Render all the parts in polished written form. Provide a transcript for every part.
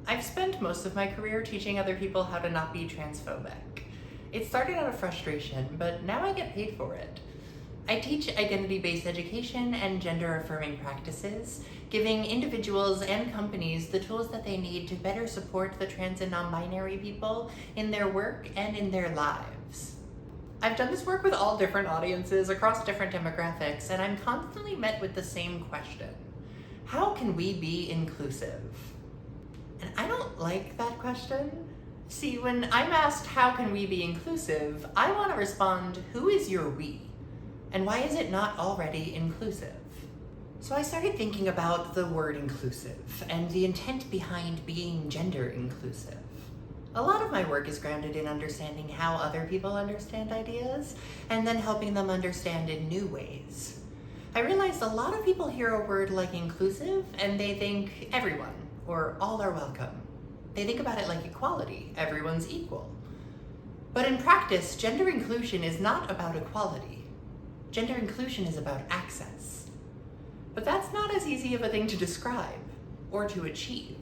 I've spent most of my career teaching other people how to not be transphobic. It started out of frustration, but now I get paid for it. I teach identity-based education and gender-affirming practices, giving individuals and companies the tools that they need to better support the trans and non-binary people in their work and in their lives. I've done this work with all different audiences across different demographics, and I'm constantly met with the same question. How can we be inclusive? And I don't like that question. See, when I'm asked how can we be inclusive, I want to respond, who is your we? And why is it not already inclusive? So I started thinking about the word inclusive and the intent behind being gender inclusive. A lot of my work is grounded in understanding how other people understand ideas and then helping them understand in new ways. I realized a lot of people hear a word like inclusive and they think everyone or all are welcome. They think about it like equality, everyone's equal. But in practice, gender inclusion is not about equality. Gender inclusion is about access. But that's not as easy of a thing to describe or to achieve.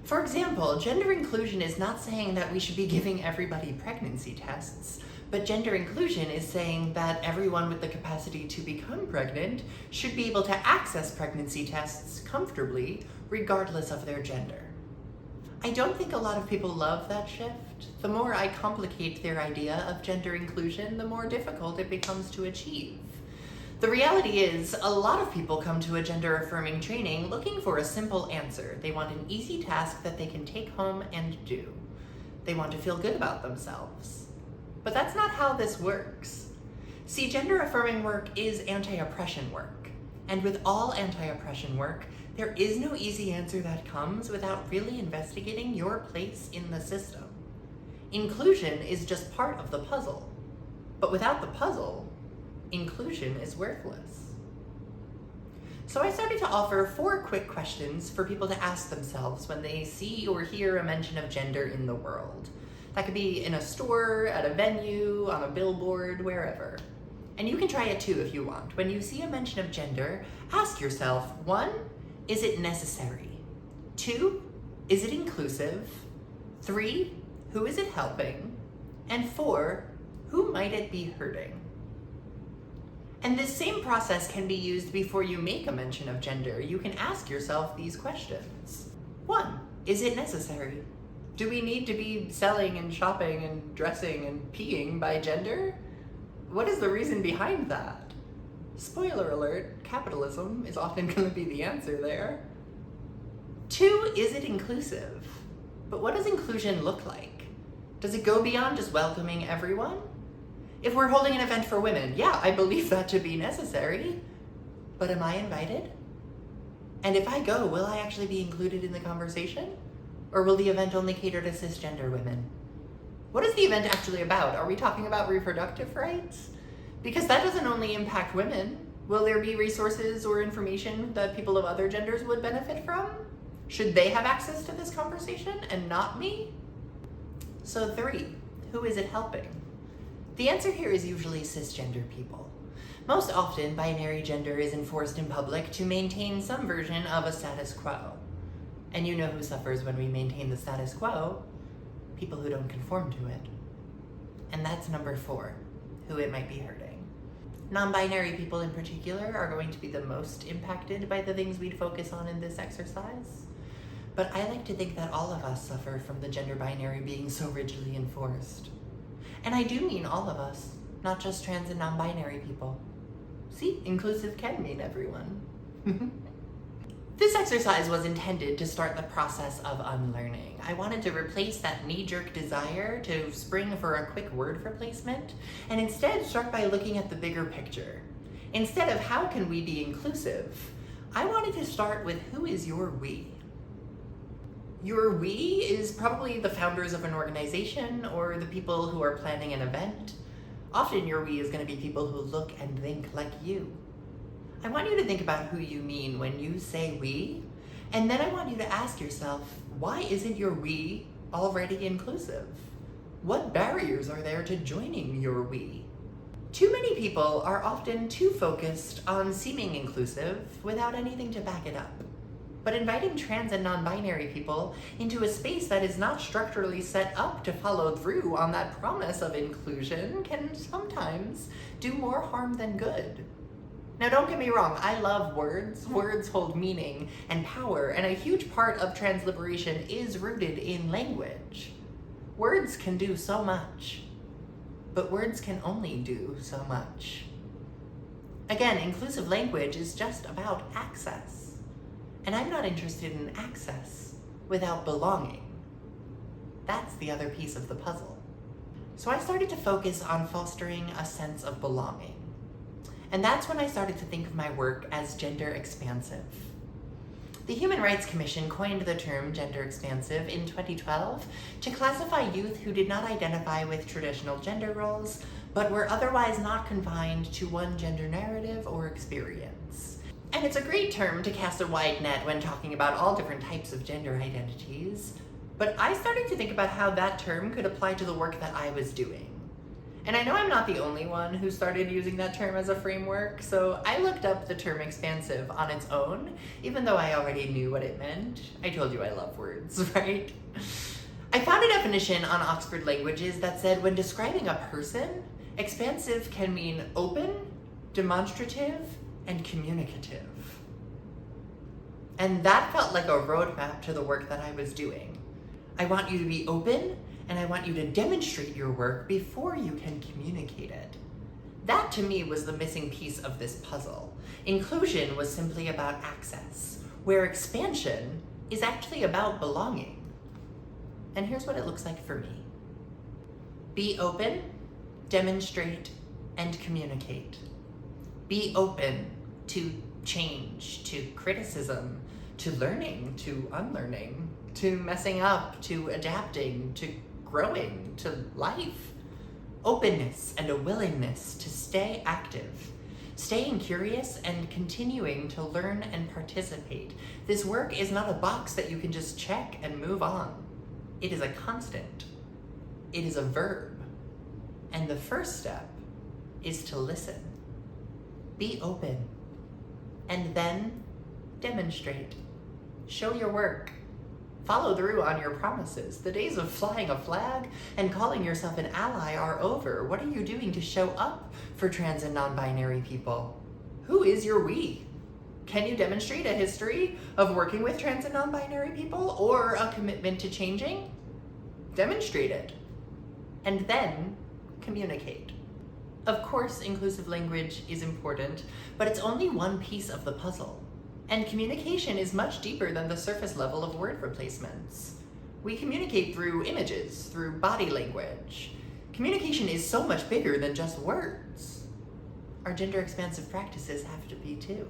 For example, gender inclusion is not saying that we should be giving everybody pregnancy tests, but gender inclusion is saying that everyone with the capacity to become pregnant should be able to access pregnancy tests comfortably, regardless of their gender. I don't think a lot of people love that shift. The more I complicate their idea of gender inclusion, the more difficult it becomes to achieve. The reality is, a lot of people come to a gender-affirming training looking for a simple answer. They want an easy task that they can take home and do. They want to feel good about themselves. But that's not how this works. See, gender-affirming work is anti-oppression work. And with all anti-oppression work, there is no easy answer that comes without really investigating your place in the system. Inclusion is just part of the puzzle. But without the puzzle, inclusion is worthless. So I started to offer 4 quick questions for people to ask themselves when they see or hear a mention of gender in the world. That could be in a store, at a venue, on a billboard, wherever. And you can try it too if you want. When you see a mention of gender, ask yourself, 1, is it necessary? 2, is it inclusive? 3, who is it helping? And 4, who might it be hurting? And this same process can be used before you make a mention of gender. You can ask yourself these questions. 1, is it necessary? Do we need to be selling and shopping and dressing and peeing by gender? What is the reason behind that? Spoiler alert, capitalism is often going to be the answer there. 2, is it inclusive? But what does inclusion look like? Does it go beyond just welcoming everyone? If we're holding an event for women, yeah, I believe that to be necessary. But am I invited? And if I go, will I actually be included in the conversation? Or will the event only cater to cisgender women? What is the event actually about? Are we talking about reproductive rights? Because that doesn't only impact women. Will there be resources or information that people of other genders would benefit from? Should they have access to this conversation and not me? So 3, who is it helping? The answer here is usually cisgender people. Most often, binary gender is enforced in public to maintain some version of a status quo. And you know who suffers when we maintain the status quo? People who don't conform to it. And that's number 4, who it might be hurting. Non-binary people in particular are going to be the most impacted by the things we'd focus on in this exercise. But I like to think that all of us suffer from the gender binary being so rigidly enforced. And I do mean all of us, not just trans and non-binary people. See, inclusive can mean everyone. This exercise was intended to start the process of unlearning. I wanted to replace that knee-jerk desire to spring for a quick word replacement, and instead start by looking at the bigger picture. Instead of how can we be inclusive, I wanted to start with who is your we? Your we is probably the founders of an organization or the people who are planning an event. Often your we is going to be people who look and think like you. I want you to think about who you mean when you say we, and then I want you to ask yourself, why isn't your we already inclusive? What barriers are there to joining your we? Too many people are often too focused on seeming inclusive without anything to back it up. But inviting trans and non-binary people into a space that is not structurally set up to follow through on that promise of inclusion can sometimes do more harm than good. Now, don't get me wrong, I love words. Words hold meaning and power, and a huge part of trans liberation is rooted in language. Words can do so much, but words can only do so much. Again, inclusive language is just about access. And I'm not interested in access without belonging. That's the other piece of the puzzle. So I started to focus on fostering a sense of belonging. And that's when I started to think of my work as gender expansive. The Human Rights Commission coined the term gender expansive in 2012 to classify youth who did not identify with traditional gender roles, but were otherwise not confined to one gender narrative or experience. And it's a great term to cast a wide net when talking about all different types of gender identities, but I started to think about how that term could apply to the work that I was doing. And I know I'm not the only one who started using that term as a framework, so I looked up the term expansive on its own, even though I already knew what it meant. I told you I love words, right? I found a definition on Oxford Languages that said when describing a person, expansive can mean open, demonstrative, and communicative. And that felt like a roadmap to the work that I was doing. I want you to be open, and I want you to demonstrate your work before you can communicate it. That to me was the missing piece of this puzzle. Inclusion was simply about access, where expansion is actually about belonging. And here's what it looks like for me. Be open, demonstrate, and communicate. Be open to change, to criticism, to learning, to unlearning, to messing up, to adapting, to growing, to life. Openness and a willingness to stay active, staying curious and continuing to learn and participate. This work is not a box that you can just check and move on. It is a constant. It is a verb. And the first step is to listen. Be open, and then demonstrate. Show your work. Follow through on your promises. The days of flying a flag and calling yourself an ally are over. What are you doing to show up for trans and non-binary people? Who is your we? Can you demonstrate a history of working with trans and non-binary people or a commitment to changing? Demonstrate it, and then communicate. Of course, inclusive language is important, but it's only one piece of the puzzle. And communication is much deeper than the surface level of word replacements. We communicate through images, through body language. Communication is so much bigger than just words. Our gender expansive practices have to be too.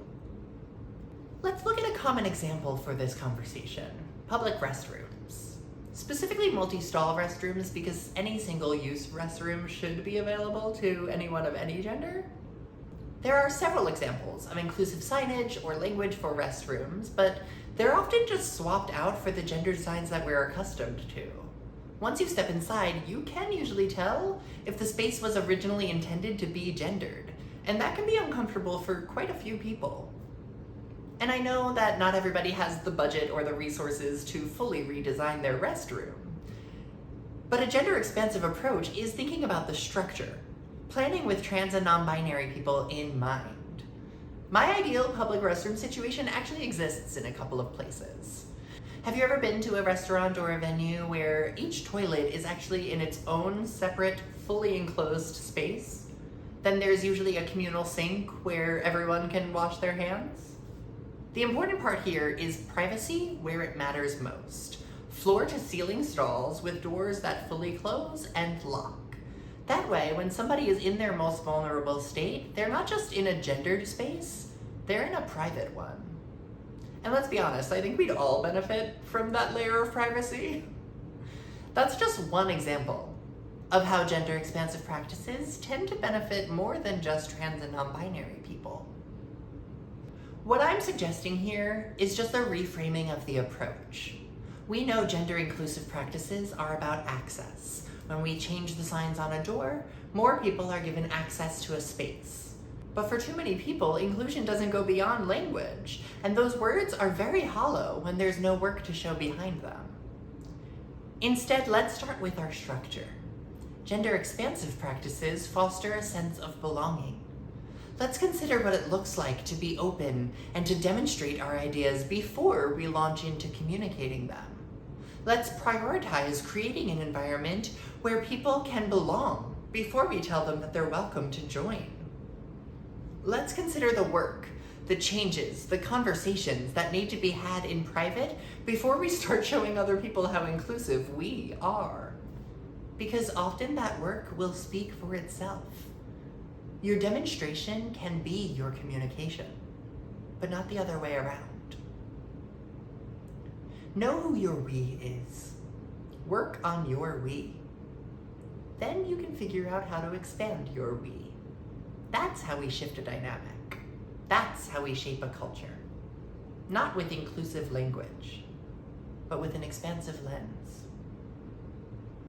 Let's look at a common example for this conversation: public restrooms. Specifically multi-stall restrooms, because any single-use restroom should be available to anyone of any gender. There are several examples of inclusive signage or language for restrooms, but they're often just swapped out for the gender signs that we're accustomed to. Once you step inside, you can usually tell if the space was originally intended to be gendered, and that can be uncomfortable for quite a few people. And I know that not everybody has the budget or the resources to fully redesign their restroom. But a gender expansive approach is thinking about the structure, planning with trans and non-binary people in mind. My ideal public restroom situation actually exists in a couple of places. Have you ever been to a restaurant or a venue where each toilet is actually in its own separate, fully enclosed space? Then there's usually a communal sink where everyone can wash their hands. The important part here is privacy where it matters most. Floor-to-ceiling stalls with doors that fully close and lock. That way, when somebody is in their most vulnerable state, they're not just in a gendered space, they're in a private one. And let's be honest, I think we'd all benefit from that layer of privacy. That's just one example of how gender expansive practices tend to benefit more than just trans and non-binary people. What I'm suggesting here is just a reframing of the approach. We know gender inclusive practices are about access. When we change the signs on a door, more people are given access to a space. But for too many people, inclusion doesn't go beyond language, and those words are very hollow when there's no work to show behind them. Instead, let's start with our structure. Gender expansive practices foster a sense of belonging. Let's consider what it looks like to be open and to demonstrate our ideas before we launch into communicating them. Let's prioritize creating an environment where people can belong before we tell them that they're welcome to join. Let's consider the work, the changes, the conversations that need to be had in private before we start showing other people how inclusive we are. Because often that work will speak for itself. Your demonstration can be your communication, but not the other way around. Know who your we is. Work on your we. Then you can figure out how to expand your we. That's how we shift a dynamic. That's how we shape a culture. Not with inclusive language, but with an expansive lens.